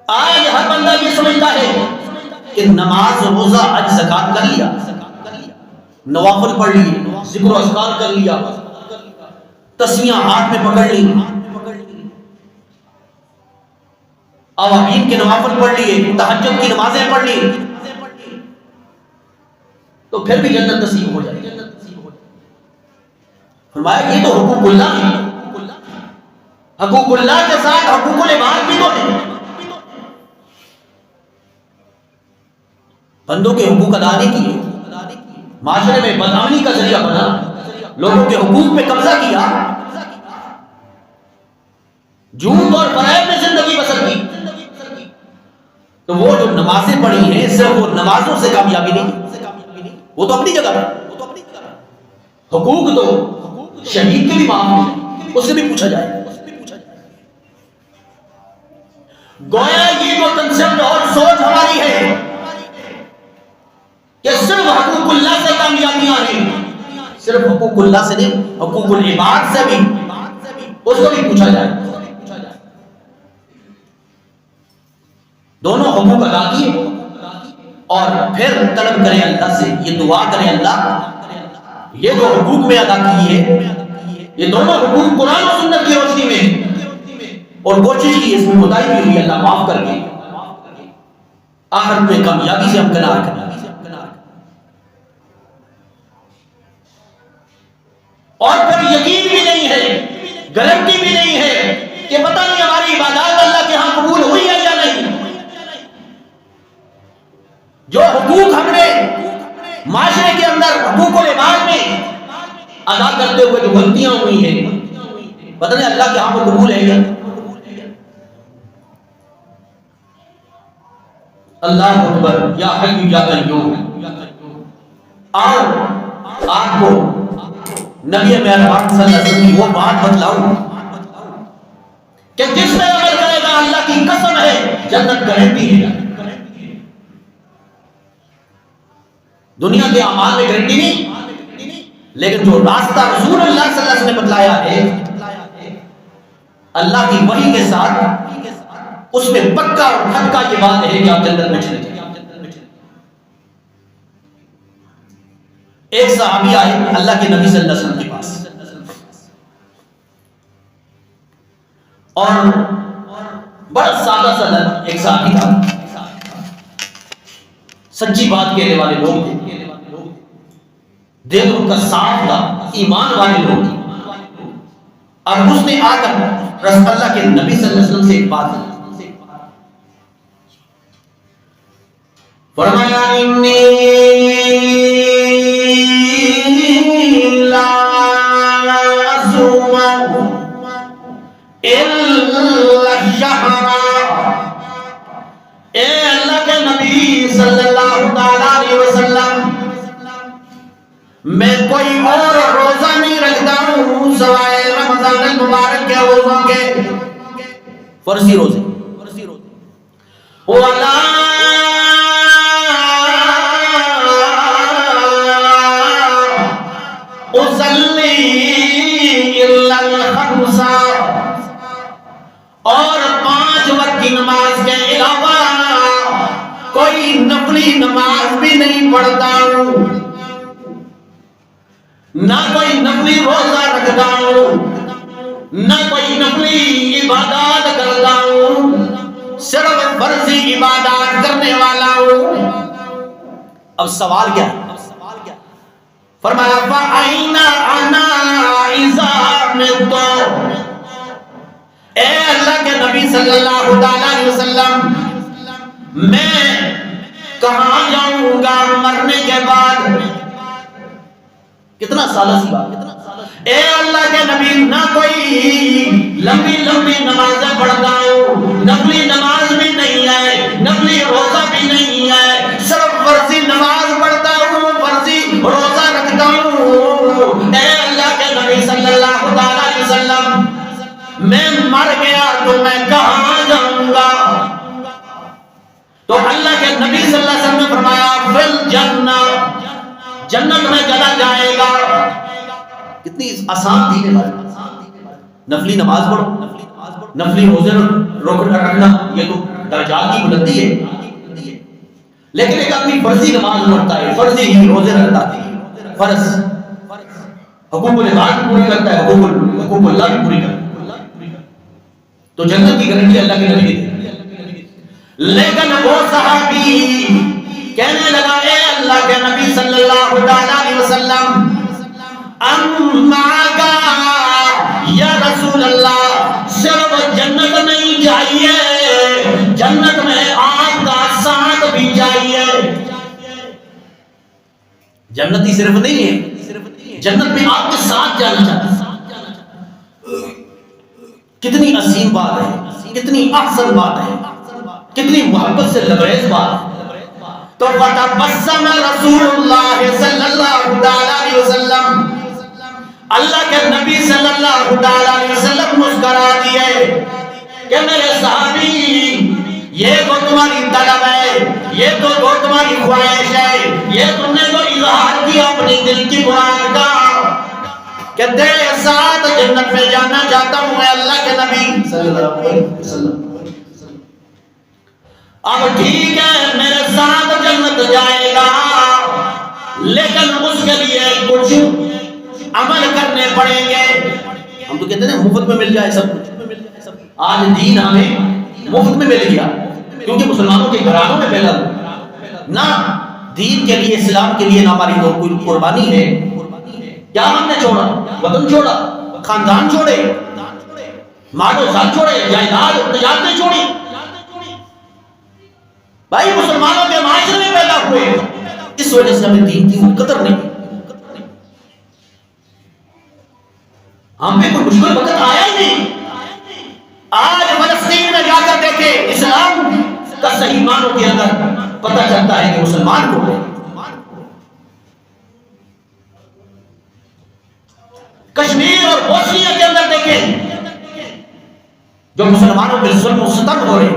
آج ہر بندہ یہ سمجھتا ہے کہ نماز روزہ حج زکات کر لیا، نوافل پڑھ لیے، ذکر و اذکار کر لیا، تسبیحاں ہاتھ میں پکڑ لی، اوابین کے نوافل پڑھ لیے، تہجد کی نمازیں پڑھ لی، تو پھر بھی جنت نصیب ہو جائے گی۔ فرمایا یہ تو حقوق اللہ ہے، حقوق اللہ کے ساتھ حقوق العباد بھی تو ہیں۔ بندوں کے حقوق ادا نہیں کیے، معاشرے میں بدامنی کا ذریعہ بنا، لوگوں کے حقوق پہ قبضہ کیا، جھوٹ اور فریب میں زندگی بسر کی، تو وہ جو نمازیں پڑھی ہیں صرف وہ نمازوں سے کامیابی نہیں، وہ تو اپنی جگہ ہے۔ حقوق تو شہید کے بھی معاف ہیں، اس سے بھی پوچھا جائے۔ گویا یہ جو کنسپٹ اور سوچ ہماری ہے کہ صرف حقوق اللہ سے کامیابیاں ہیں، صرف حقوق اللہ سے نہیں، حقوق العباد سے بھی، اس کو بھی پوچھا جائے۔ دونوں حقوق ادا کیے اور پھر طلب کریں اللہ سے، یہ دعا کریں اللہ یہ جو حقوق میں ادا کی ہے، یہ دونوں حقوق قرآن و سنت کی روشنی میں، اور کوشش کی اس میں خدائی بھی ہوئی، اللہ معاف کر کے آخر میں کامیابی سے ہم کنار کریں۔ اور پھر یقین بھی نہیں ہے، گارنٹی بھی نہیں ہے کہ پتہ نہیں ہماری عبادات اللہ کے ہاں قبول ہوئی ہے یا نہیں۔ جو حقوق ہم نے معاشرے کے اندر حقوق العباد میں ادا کرتے ہوئے جو غلطیاں ہوئی ہیں، پتہ نہیں اللہ کے ہاں وہ قبول ہے یا اللہ اکبر یا حی یا قیوم۔ آؤ آپ کو نبی مہربان صلی اللہ علیہ وسلم کی وہ بات بتلاؤں کہ جس میں عمل کرے گا اللہ کی قسم ہے جنت گارنٹی ہے۔ دنیا کے اعمال میں گارنٹی نہیں، لیکن جو راستہ رسول اللہ صلی اللہ علیہ وسلم نے بتلایا ہے اللہ کی وحی کے ساتھ، اس میں پکا اور پکا یہ بات ہے کہ آپ جنت میں چلے جائیں۔ ایک صحابی آئے اللہ کے نبی صلی اللہ علیہ وسلم کے پاس، اور بڑا سادہ سادہ ایک صحابی تھا، سچی بات کہنے والے لوگ تھے، دل ان کا صاف تھا، ایمان والے لوگ تھے۔ اور اس نے آ کر رسول اللہ کے نبی صلی اللہ علیہ وسلم سے ایک بات کی، فرمایا انی لا اصوم الا الشہر۔ اے اللہ کے نبی صلی اللہ علیہ وسلم، میں کوئی اور روزہ نہیں رکھتا ہوں سوائے رمضان المبارک کے روزوں کے، فرضی روزے، وَلَا أُصَلِّي إِلَّا الْخَمْسَ، اور 5 وقت کی نماز کے علاوہ کوئی نفلی نماز بھی نہیں پڑھتا ہوں، نہ کوئی نفلی روزہ رکھتا ہوں، نہ کوئی نفلی عبادات کرتا ہوں، صرف فرضی عبادات کرنے والا ہوں۔ اب سوال کیا ہے؟ فرمایا فَأَيْنَ أَنَا إِذَا مِتُّ، اے اللہ کے نبی صلی اللہ علیہ وسلم، میں کہاں جاؤں گا مرنے کے بعد؟ کتنا سادہ سی بات۔ اے اللہ کے نبی، نہ کوئی لمبی لمبی نمازیں پڑھتا ہوں، نفلی نماز بھی نہیں ہے، نفلی روزہ بھی نہیں ہے، صرف فرضی نماز پڑھتا ہوں، فرضی روزہ رکھتا ہوں۔ اے اللہ کے نبی صلی اللہ علیہ وسلم، میں مر گیا تو میں کہاں جاؤں گا؟ تو اللہ کے نبی صلی اللہ علیہ وسلم نے فرمایا فِي الْجَنَّةِ، جنت میں چلا جائے گا۔ کتنی آسان دین ہے، نفلی نماز پڑھو، نفلی روزے رکھنا، یہ تو درجات کی بلندی ہے. لیکن ایک آدمی فرضی نماز پڑھتا ہے, فرضی ہی روزے رکھتا ہے, فرض حقوق العباد پوری کرتا ہے, حقوق اللہ بھی پوری کرتا ہے, تو جنت کی گارنٹی اللہ کے نبی نے. لیکن وہ صحابی کہنے لگا اے اللہ کے نبی صلی اللہ علیہ وسلم اما یا رسول اللہ, صرف جنت نہیں چاہیے, جنت میں آپ کا ساتھ بھی چاہیے. جنتی صرف نہیں ہے, جنت میں آپ کے ساتھ جانا چاہتا. کتنی عظیم بات ہے, کتنی احسن بات ہے, کتنی محبت سے لبریز بات ہے. تو فتبسم رسول اللہ صلی اللہ علیہ وسلم, اللہ کے نبی صلی اللہ علیہ وسلم مسکرا دیے کہ میرے صحابی یہ تو تمہاری طلب ہے, یہ تو تمہاری خواہش ہے, یہ تم نے تو اظہار کیا اپنی دل کی مراد کا کہ تیرے ساتھ جنت میں جانا چاہتا ہوں میں اللہ کے نبی صلی اللہ علیہ وسلم. اب ٹھیک ہے میرے ساتھ جنت جائے گا, لیکن اس کے لیے کچھ عمل کرنے پڑیں گے. ہم تو کہتے ہیں مفت میں مل جائے سب کچھ, آج دین ہمیں مفت میں مل گیا کیونکہ مسلمانوں کے گھرانوں میں پھیلا نہ. دین کے لیے, اسلام کے لیے نہ ہماری کوئی قربانی ہے. کیا ہم نے چھوڑا, وطن چھوڑا, خاندان چھوڑے, مال و زال چھوڑے, جائیداد تجارتیں چھوڑی. بھائی مسلمانوں کے معاشرے میں پیدا ہوئے, اس وجہ سے ہمیں دین کی قدر نہیں. ہم پہ کوئی مشکل وقت آیا ہی نہیں. آج فلسطین میں جا کر دیکھے اسلام کا صحیح معنوں کے اندر پتہ چلتا ہے کہ مسلمان کو ہے. کشمیر اور بوسنیا کے اندر دیکھیں جو مسلمانوں کے ظلم و ستم ہو رہے,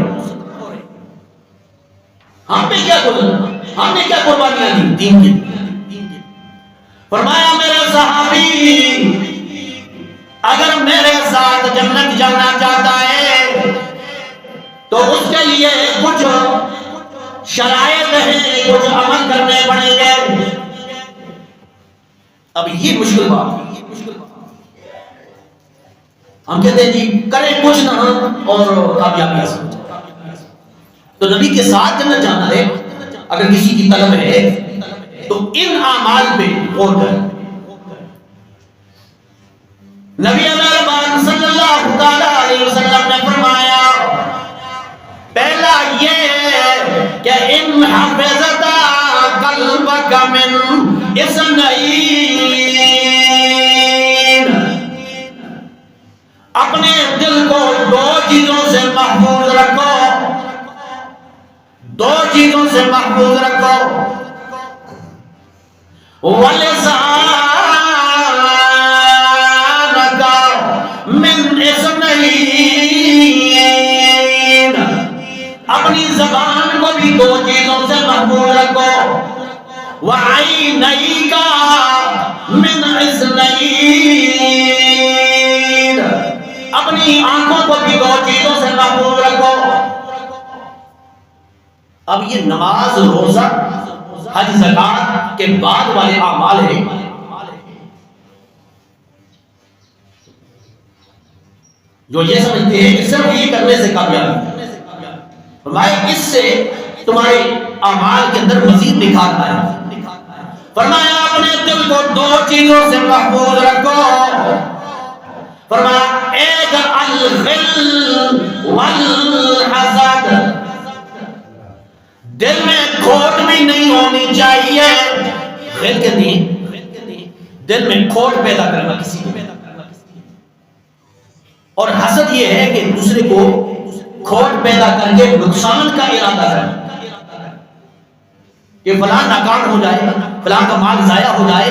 ہم پہ کیا ہم نے کیا قربانیاں دی دین کی. فرمایا میرے صحابی اگر میرے ساتھ جنت جانا چاہتا ہے تو اس کے لیے کچھ شرائط ہیں, کچھ عمل کرنے پڑیں گے. اب یہ مشکل بات ہے. ہم کہتے ہیں جی کریں کچھ نہ اور کامیابی حاصل. تو نبی کے ساتھ جنت جانا ہے, اگر کسی کی طلب ہے تو ان اعمال پہ غور کریں. نبی مہربان صلی اللہ علیہ وسلم نے فرمایا پہلا یہ ہے کہ ان حفظت قلبک من اثنین, اپنے دل کو دو چیزوں سے محفوظ رکھو, دو چیزوں سے محفوظ رکھو. وَلِسَانَكَ مِنْ اثنین, اپنی زبان کو بھی دو چیزوں سے محفوظ رکھو. وَعَيْنَيْكَ مِنْ اثنین, اپنی آنکھوں کو بھی دو چیزوں سے محفوظ رکھو. اب یہ نماز, روزہ, حج, زکات کے بعد والے اعمال ہیں. جو یہ سمجھتے ہیں کہ صرف یہ کرنے سے کامیابی, فرمایا اس سے تمہارے اعمال کے اندر مزید نکھار آئے. فرمایا اپنے دل کو دو چیزوں سے محفوظ رکھو. فرمایا ایک الغل والحسد, دل میں کھوٹ بھی نہیں ہونی چاہیے. غل کے نہیں, دل میں کھوٹ پیدا کرنا کسی کو, اور حسد یہ ہے کہ دوسرے کو کھوٹ پیدا کر کے نقصان کا ارادہ کرنا کہ فلاں ناکام ہو جائے, فلاں کا مال ضائع ہو جائے,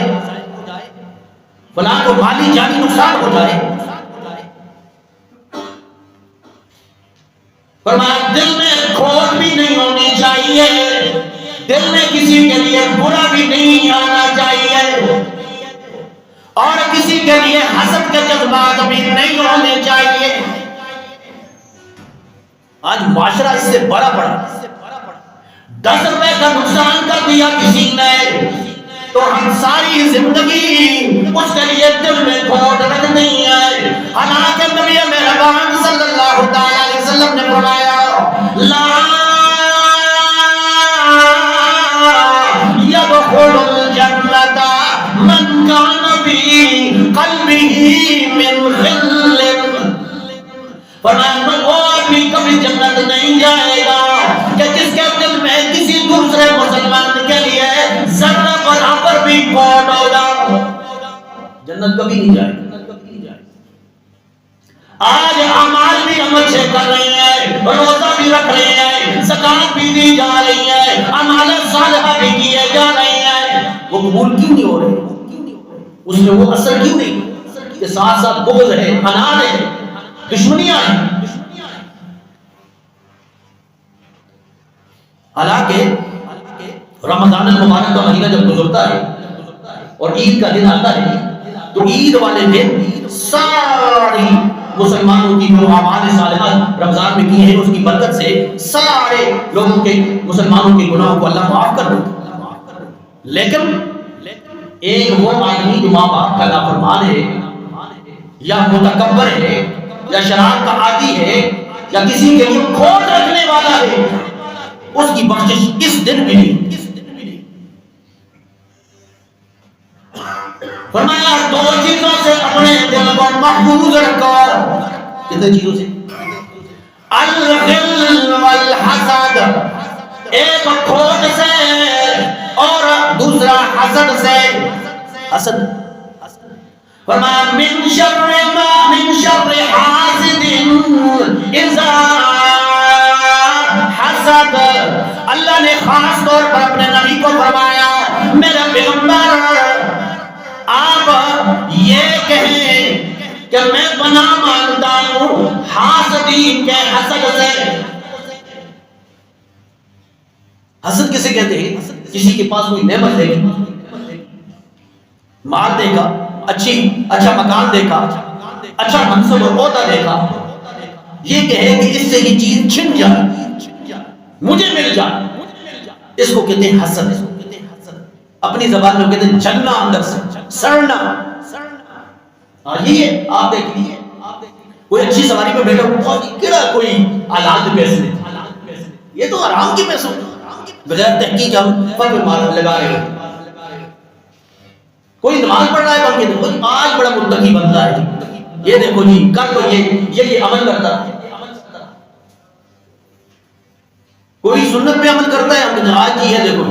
فلاں کو مالی جانی نقصان ہو جائے. فرمایا دل میں کھوٹ بھی نہیں ہونی چاہیے, دل میں کسی کے لیے برا بھی نہیں آنا چاہیے, اور کسی کے لیے حسد کے جذبات بھی نہیں ہونے چاہیے. آج معاشرہ اس سے بڑا پڑا. 10 روپے کا نقصان کر دیا کسی نے تو ہم ساری زندگی اس کے لیے دل میں کھوٹ رکھتے ہیں. حالانکہ نبی مہربان صلی اللہ تعالی علیہ وسلم نے فرمایا لا يدخل الجنة من كان في قلبه من غل. فرمایا وہ آدمی کبھی جنت نہیں جائے گا کہ جس کے دل میں کسی دوسرے مسلمان کے لیے ذرہ برابر بھی کھوٹ ہوگا. جنت کبھی نہیں جائے گا. آج اعمال بھی ہم اچھے کر رہے ہیں, روزہ بھی رکھ رہے ہیں, زکات بھی دی جا رہی ہے, اعمال صالحہ بھی کیے جا رہے ہیں, وہ قبول کیوں نہیں ہو رہے؟ اس میں وہ اثر کیوں نہیں کہ ساتھ ساتھ بغض ہے, اناد ہے, دشمنیاں ہیں. حالانکہ رمضان المبارک کا مہینہ جب گزرتا ہے اور عید کا دن آتا ہے تو عید والے دن ساری مسلمانوں کی جو اعمال صالحہ رمضان میں کی ہیں اس کی برکت سے سارے لوگوں کے مسلمانوں کے گناہوں کو اللہ معاف کر دیتا. لیکن ایک وہ آدمی جو ماں باپ کا نافرمان ہے یا متکبر ہے یا شراب کا عادی ہے یا کسی کے لیے کھوٹ رکھنے والا ہے, اس کی بخشش اس دن بھی نہیں. فرمایا 2 چیزوں سے اپنے دل کو محفوظ رکھو. کتنے چیزوں سے؟ الغل والحسد, ایک کھوٹ سے اور دوسرا حسد سے. حسد فرمایا من شر حاسد اذا حسد. اللہ نے خاص طور پر اپنے نبی کو فرمایا میرے پیغمبر آپ یہ کہیں کہ میں بنا مانتا ہوں حاسدین کے حسد سے. حسد کسے کہتے ہیں؟ کسی کے پاس کوئی نعمت ہے, مال دے گا, اچھا مکان دے گا, اچھا منصب اور عہدہ دے گا, یہ کہے کہ اس سے یہ چیز چھن جائے, مجھے مل جائے, اس کو کہتے ہیں حسد. اپنی زبان میں کہتے ہیں جلنا, اندر سے سڑنا. یہ آپ دیکھیے کوئی اچھی سواری پہ بیٹھا بہت کیڑا کوئی آلات پیسے, یہ تو آرام کی پیسوں بغیر تحقیق ہم پر مار لگا رہے ہیں. کوئی نماز پڑھ رہا ہے ہم کہتے ہیں آج بڑا متقی بنتا ہے, یہ دیکھو جی کل تو یہ عمل کرتا ہے. کوئی سنت پہ عمل کرتا ہے ہم کہتے ہیں آج یہ دیکھو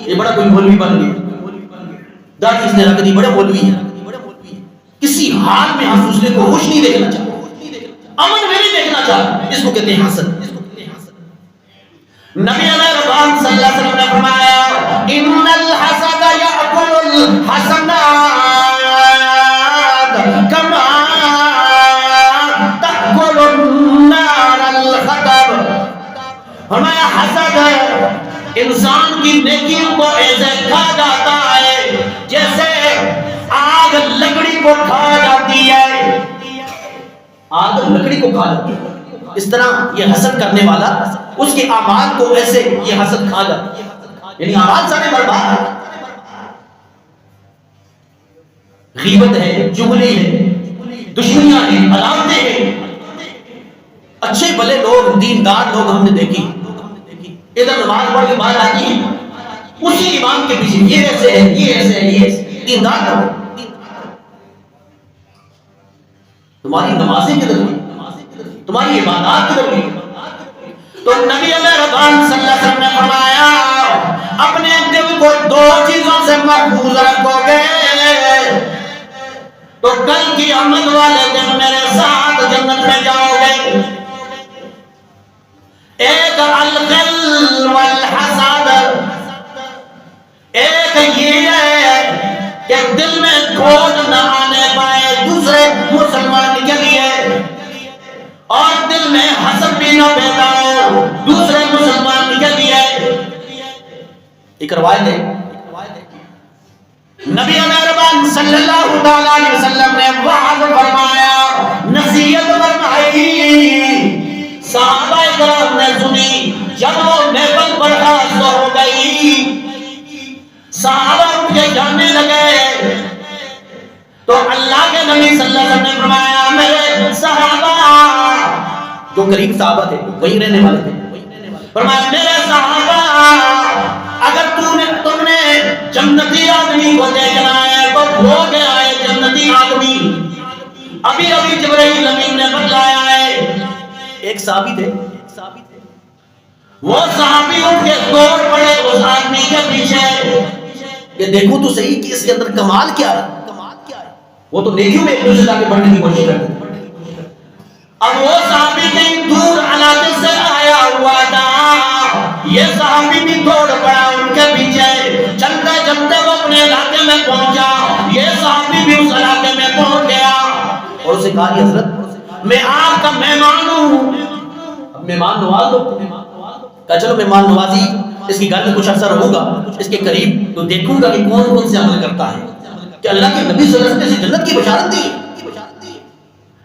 یہ بڑا کوئی مولوی بن گیا, داڑھی اس نے رکھ دی, بڑے مولوی ہے. کسی حال میں ہم دوسرے کو خوش نہیں دیکھنا چاہتے, امن میں نہیں دیکھنا چاہتے, اس کو کہتے ہیں حسد. نبی مہربان صلی اللہ علیہ وسلم نے فرمایا ان الحسد یاکل الحسنات کما تاکل النار الحطب. فرمایا حسد انسان کی نیکیوں کو ایسے کھا جاتا ہے جیسے آگ لکڑی کو کھا جاتی ہے. آگ لکڑی کو کھا جاتی ہے, اس طرح یہ حسد کرنے والا اس کے اعمال کو ایسے یہ حسد کھا جاتا ہے, یعنی اعمال سارے برباد ہیں. غیبت ہے, چغلی ہے, دشمنیاں ہیں, عداوتیں ہیں. اچھے بھلے لوگ, دیندار لوگ ہم نے دیکھی ادھر نماز پڑھ کے باہر آتی ہیں, اسی امام کے پیچھے یہ ایسے ہے, یہ ایسے ہے, یہ ایسے. دیندار لوگ, تمہاری نمازیں کدھر گئی, تمہاری عبادات کدھر گئی؟ تو نبی مہربان صلی اللہ علیہ وسلم نے فرمایا اپنے دل کو 2 چیزوں سے محفوظ رکھو گے تو کل کی آمد والے دن میرے ساتھ جنت میں جاؤ گے. ایک الغل والحسد, ایک یہ ہے کہ دل میں کھوٹ نہ آنے پائے دوسرے مسلمان کے لیے, اور دل میں حسد بھی نہ پیدا ہو دوسرے مسلمان کے لیے. ایک روایت ہے نبی مہربان صلی اللہ علیہ وسلم نے وعظ فرمایا, نصیحت فرمائی, صحابہ کرام نے سنی، جب وہ محفل برخاست ہو گئی، صحابہ اٹھ کے جانے لگے، تو اللہ کے نبی صلی اللہ علیہ وسلم نے فرمایا میرے صحابہ، جو قریب صحابہ تھے وہی رہنے والے تھے، فرمایا میرے صحابہ، اگر تم نے جنتی آدمی کو دیکھنا ہے تو ہو گیا ہے جنتی آدمی، ابھی ابھی جبرائیل امین نے بتلایا ہے۔ ایک صحابی تھے، وہ صحابی اٹھ کے دوڑ پڑے اس آدمی کے پیچھے کہ دیکھو تو صحیح کہ اس کے اندر کمال کیا ہے۔ وہ تو نیکیوں میں ایک دوسرے سے آگے بڑھنے کی کوشش کرتے تھے۔ اب وہ صحابی کہیں دور علاقے سے آیا ہوا تھا، یہ صحابی بھی دوڑ پڑا ان کے پیچھے، چلتے چلتے وہ اپنے علاقے میں پہنچا، یہ صحابی بھی اس علاقے میں پہنچ گیا اور اسے کہا کہ حضرت میں آپ کا مہمان ہوں، اب مہمان نواز لو، کہا چلو مہمان نوازی، اس کی گھر میں کچھ اثر ہوگا، اس کے قریب تو دیکھوں گا کہ کون کون سے عمل کرتا ہے کہ اللہ کے نبی صلی اللہ علیہ وسلم نے جنت کی بشارت دی۔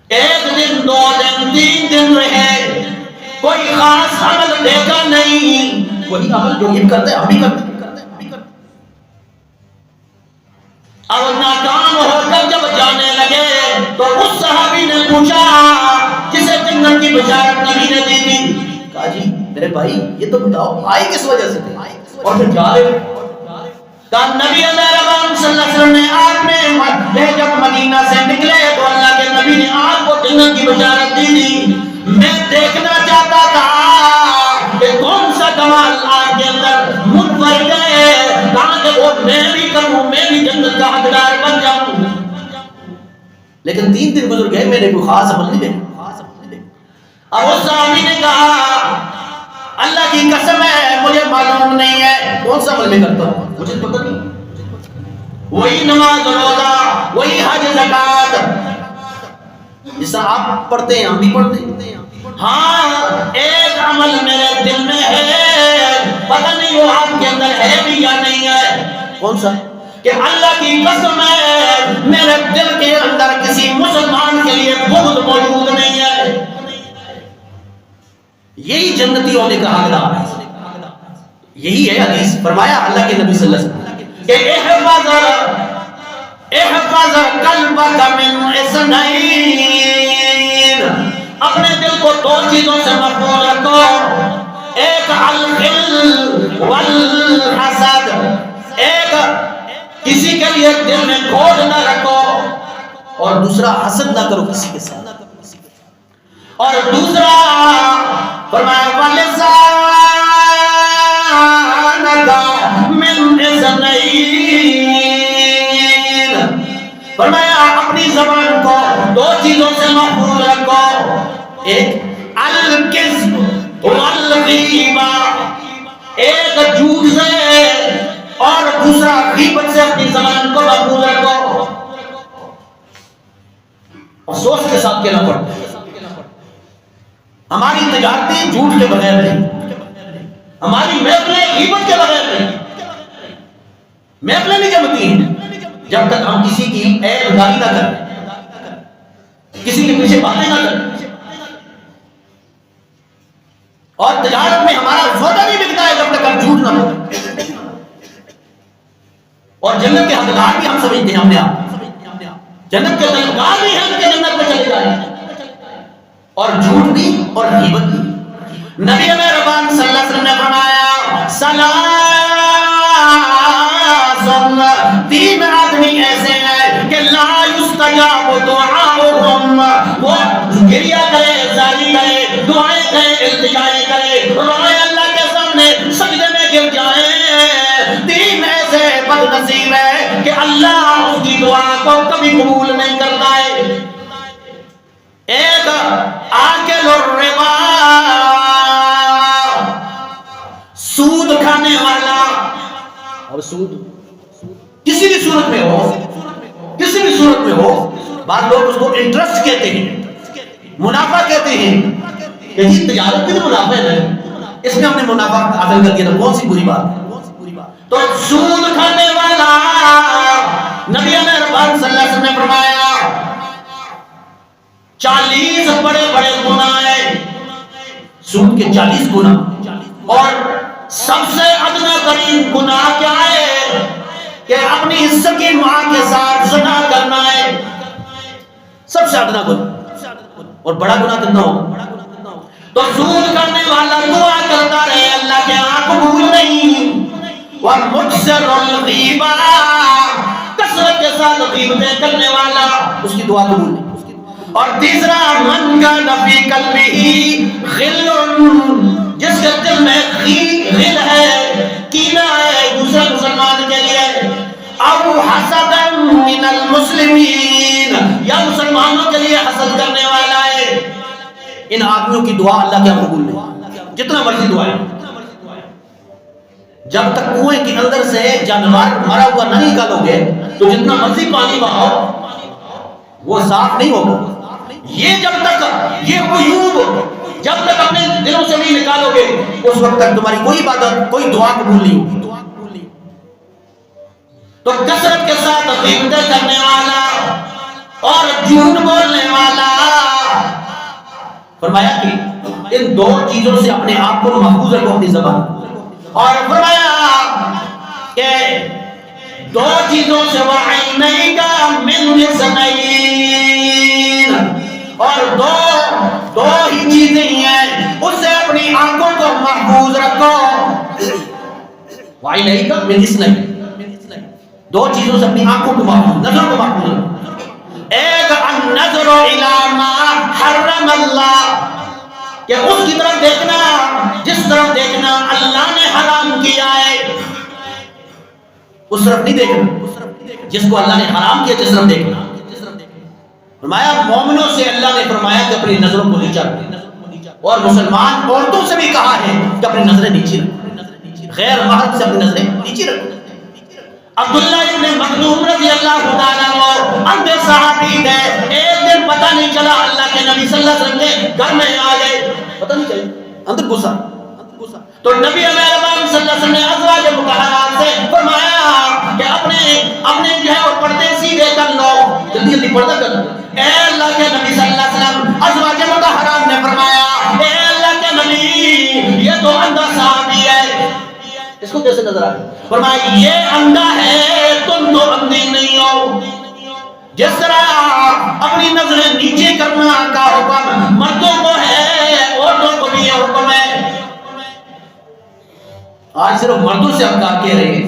ایک دن، دو دن، تین دن رہے، کوئی خاص عمل دیکھا نہیں، وہی عمل جو یہ کرتے ہم بھی کرتے۔ اب ناکام ہو کر جب جانے لگے تو اس صحابی نے پوچھا جسے جنت کی بشارت نبی نے دی تھی، کہا جی میرے بھائی یہ تو بتاؤ آئے کس وجہ سے تھے اور پھر جا رہے؟ کہا نبی رحمان صلی اللہ علیہ وسلم نے آپ نے جب مدینہ سے نکلے تو اللہ کے نبی نے آپ کو جنت کی بشارت دی تھی، میں دیکھنا چاہتا تھا کہ کون سا کمال آپ کے اندر منفرد ہے تاکہ وہ میں بھی کروں، میں بھی جنت کا حقدار بن جاؤں، لیکن 3 دن گزر گئے میں نے کوئی خاص عمل نہیں دیکھا۔ اب اس صحابی نے کہا اللہ کی قسم ہے مجھے معلوم نہیں ہے کون سا عمل میں کرتا ہوں، مجھے پتہ نہیں، وہی نماز روزہ، وہی حج زکات، جس طرح آپ پڑھتے ہیں ہم بھی پڑھتے ہیں، ہاں ایک عمل میرے دل میں ہے، پتہ نہیں وہ آپ کے اندر ہے بھی یا نہیں ہے، کون سا؟ کہ اللہ کی قسم ہے میرے دل کے اندر کسی مسلمان کے لیے بغض موجود نہیں ہے۔ یہی جنتی ہونے کا حقدار ہے، یہی ہے حدیث، فرمایا اللہ کے نبی صلی اللہ علیہ وسلم کہ احفظ قلبک من اثنین، اپنے دل کو 2 چیزوں سے محفوظ رکھو، ایک الغل والحسد، ایک کسی کے لیے دل میں کھوٹ نہ رکھو، اور دوسرا حسد نہ کرو کسی کے ساتھ، اور دوسرا فرمایا وَلِسَانَكَ مِنْ اثنین، فرمایا اپنی زبان کو 2 چیزوں سے محفوظ رکھو، ایک الکذب والغیبہ، ایک جھوٹ سے اور دوسرا غیبت سے اپنی زبان کو محفوظ رکھو۔ افسوس کے ساتھ کہنا پڑتا ہے ہماری تجارتیں جھوٹ کے بغیر نہیں، ہماری محفلیں غیبت کے بغیر نہیں، محفلیں نہیں جمتی ہیں جب تک ہم کسی کی عیب داری نہ کریں، کسی کے پیچھے باتیں نہ کریں، اور تجارت میں ہمارا سودا نہیں بکتا ہے جب تک ہم جھوٹ نہ بولیں، اور جنت کے حقدار بھی ہم سمجھتے ہیں، ہم نے آپ جنت کے طلبگار بھی ہم کے جنت میں چلے جائیں، اور جھوٹ بھی اور غیبت بھی۔ نبی رحمان صلی اللہ علیہ وسلم نے فرمایا سلاسن، 3 آدمی ایسے ہیں کہ لا یستجاب دعاؤہم، وہ گریہ کرے، زاری کرے، دعائیں کرے، التجائیں کرے، روئے اللہ کے سامنے سجدے میں گر جائیں، 3 ایسے بد نصیب ہے کہ اللہ اس کی دعا کو کبھی قبول نہیں کرتا ہے۔ ایک آکل الربا، سود کھانے والا، اور سود کسی بھی صورت میں ہو، کسی بھی صورت میں ہو، بعض لوگ اس کو انٹرسٹ کہتے ہیں، منافع کہتے ہیں کہ یہ تجارت بھی تو منافع ہے، اس میں ہم نے منافع حاصل کر دیا تو کون سی بری بات ہے؟ تو سود کھانے والا، نبی مہربان صلی اللہ علیہ وسلم نے فرمایا 40 بڑے بڑے گناہ ہیں سود کے 40 گنا. اور سب سے ادنا ترین گناہ کیا ہے؟ کہ اپنی حصہ کی ماں کے ساتھ زنا کرنا ہے. سب سے ادنا گناہ. اور بڑا گناہ کتنا ہو؟ تو سود کرنے والا دعا کرتا رہے اللہ کے آنکھ قبول نہیں. وَمُكْسِرُ الْغِيبَةِ کثرت کے ساتھ غیبتیں کرنے والا اس کی دعا قبول نہیں. اور تیسرا من کان فی قلبہ غل جس کے دل میں غل ہے کینہ ہے دوسرے مسلمان کے لیے او حسد من المسلمین یا مسلمانوں کے لیے حسد کرنے والا ہے ان آدمیوں کی دعا اللہ کے قبول نہیں. جتنا مرضی دعا ہے جب تک کنویں کے اندر سے جانور مرا ہوا نہ نکالو گے تو جتنا مرضی پانی بہاؤ وہ صاف نہیں ہوگا. یہ جب تک یہ عیوب جب تک اپنے دلوں سے نہیں نکالو گے اس وقت تک تمہاری کوئی عبادت کوئی دعا قبول نہیں ہوگی. تو کثرت کے ساتھ غیبتیں کرنے والا اور جھوٹ بولنے والا فرمایا کہ ان دو چیزوں سے اپنے آپ کو محفوظ رکھو اپنی زبان. اور فرمایا کہ دو چیزوں سے وَعَيْنَيْكَ مِنْ لِسَنَيْنَ اور دو ہی چیزیں ہیں اس سے اپنی آنکھوں کو محفوظ رکھو. وَعَيْنَيْكَ مِنْ لِسَنَيْنَ دو چیزوں سے اپنی آنکھوں کو محفوظ نظر کو محفوظ رکھو. ایک النظر الی ما حرم اللہ کہ اس کی طرف دیکھنا جس طرف دیکھنا اللہ نے حرام کیا ہے اس طرف نہیں دیکھنا جس کو اللہ نے حرام کیا جس طرف دیکھنا. فرمایا مومنوں سے اللہ نے فرمایا کہ اپنی نظروں کو نیچا رکھو اور مسلمان عورتوں سے بھی کہا ہے کہ اپنی نظریں نیچے رکھو غیر محرم سے اپنی نظریں نیچے رکھو. عبداللہ ابن مخزوم رضی اللہ تعالیٰ عنہ اندر صحابی تھے. ایک دن پتہ نہیں چلا اللہ کے نبی صلی اللہ علیہ وسلم کے گھر میں آ گئے پتہ نہیں چلا اندر گھسا تو نبی مہربان صلی اللہ علیہ وسلم نے ازواج مطہرات سے فرمایا کہ اپنے جو ہے وہ پردے سیدھے کر لو جلدی جلدی پردہ کر لو. اے اللہ کے نبی صلی اللہ علیہ وسلم ازواج مطہرات نے فرمایا اے اللہ کے نبی یہ تو اندھا صحابی ہے اس کو کیسے نظر آئے؟ فرمایا یہ اندھا ہے تم تو اندھے نہیں ہو. جس طرح اپنی نظریں نیچے کرنا کا حکم مردوں کو ہے عورتوں کو بھی یہ حکم ہے. آج صرف مردوں سے ہم کہہ رہے ہیں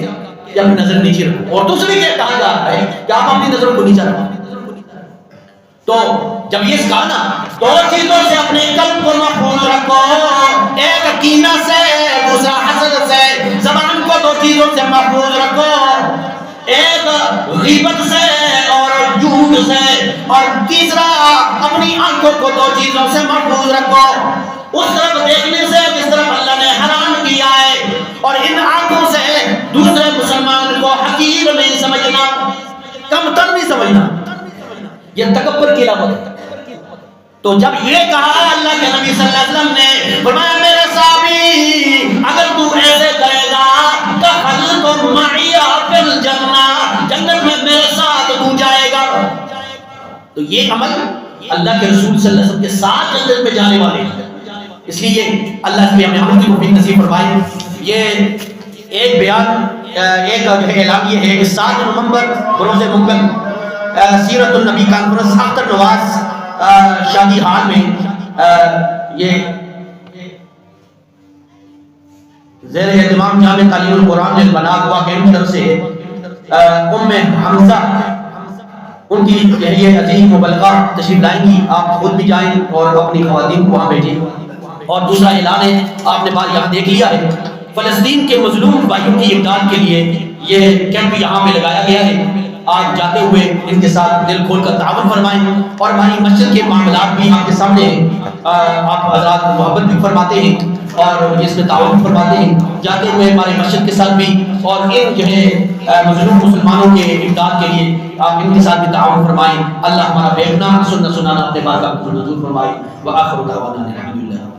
کہ اپنی نظر نیچے رکھو. عورتوں سے بھی کہا جا رہا ہے کہ آپ اپنی نظروں کو نیچے رکھو. تو جب یہ کہا نا دو چیزوں سے اپنے قلب کو محفوظ رکھو ایک کینہ سے دوسرا حسد سے. زبان کو دو چیزوں سے محفوظ رکھو ایک غیبت سے اور جھوٹ سے اور تیسرا اپنی آنکھوں کو دو چیزوں سے محفوظ رکھو اس طرف دیکھنے سے جس طرف اللہ نے حرام کیا ہے اور ان آنکھوں سے دوسرے مسلمان کو حقیر نہیں سمجھنا کم تر نہیں سمجھنا. یہ تکبر کی علامت ہے. تو جب یہ کہا اللہ کے نبی صلی اللہ علیہ وسلم نے فرمایا میرے صحابی اگر تو ایسے کرے گا دخلت معی فی الجنہ جنت میں میرے ساتھ تو جائے گا. تو یہ عمل اللہ کے رسول صلی اللہ علیہ وسلم کے ساتھ جنت میں جانے والے ہیں. اس لیے اللہ سے ہمیں عمل کی توفیق نصیب فرمائے. یہ ایک بیان ایک اعلان یہ ہے کہ 7 نومبر بروز ممکن سیرت النبی کانفرنس اختر نواز شادی ہال میں یہ زیر اہتمام جامع تعلیم القرآن للبنات واقع کی طرف سے ام حمزہ ان کی یہ عظیم مبلغہ تشریف لائیں گی. آپ خود بھی جائیں اور اپنی خواتین کو وہاں بھیجیں. اور دوسرا اعلان ہے آپ نے بات یہاں دیکھ لیا ہے فلسطین کے مظلوم بھائیوں کی امداد کے لیے یہ کیمپ یہاں پہ لگایا گیا ہے. آپ جاتے ہوئے ان کے ساتھ دل کھول کر تعاون فرمائیں اور ہماری مسجد کے معاملات بھی آپ کے سامنے آپ حضرات محبت بھی فرماتے ہیں اور اس میں تعاون فرماتے ہیں. جاتے ہوئے ہمارے مسجد کے ساتھ بھی اور ان جو ہے مظلوم مسلمانوں کے امداد کے لیے آپ ان کے ساتھ بھی تعاون فرمائیں. اللہ ہمارا بیٹھنا سننا سنانا اپنے بارگاہ کو منظور فرمائے. وآخر دعوانا الحمدللہ.